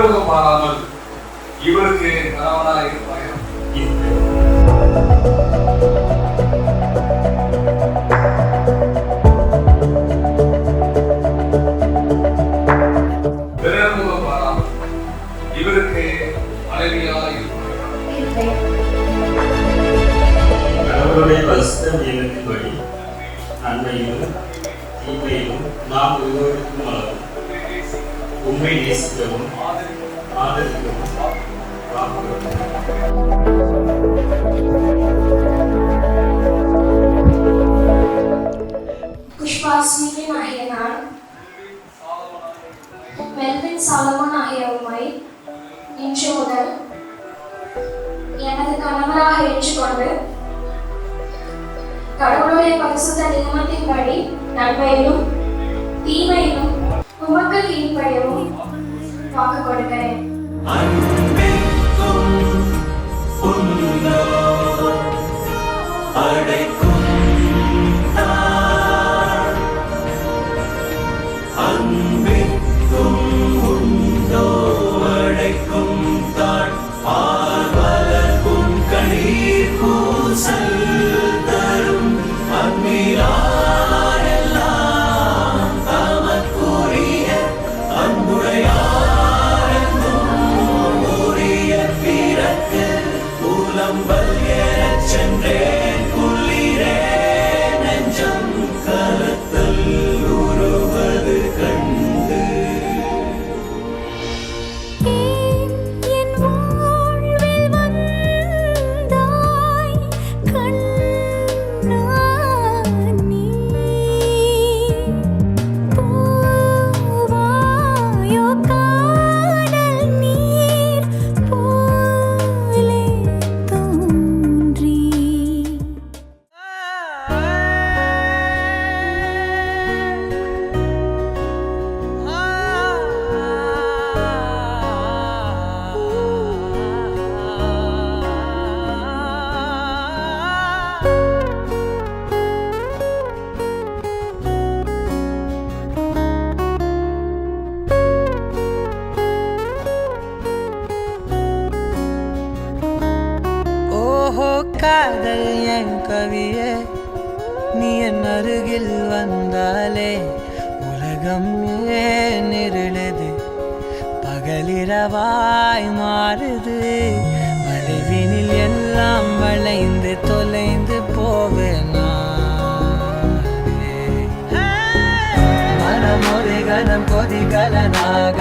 பிறமுகம் மாறாமல் இவருக்கு கணவனாக இருப்பாயா? பிறமுகம் மாறாமல் இவருக்கு மனைவியாக இருப்பாயா? கடவுளுடைய பரிசுத்த நியமத்தின்படி நன்மையிலும் தீமையிலும் நாம் ஒருவருக்கும் அளவும் உண்மை நேசிக்கவும் ஆதரிக்கவும் புஷ்பாஸ்மியின் ஆகிய நான் மெல்வின் சாலமன் ஆகிய உம்மை இன்று முதல் எனது கணவராக ஏற்றுக்கொண்டு கடவுளுடைய பரிசுத்த நியமத்தின்படி நன்மையிலும் தீமையிலும் உமக்கு கீழ்ப்படியவும் வாக்கு கொடுக்கிறேன். காதல் என் கவியே, நீ என் அருகில் வந்தாலே உலகம் ஏன் இருளது, பகலிரவாய் மாறுது. வளைவினில் எல்லாம் வளைந்து தொலைந்து போவேனா, மனம் ஒரு கணம் கொதிகலனாக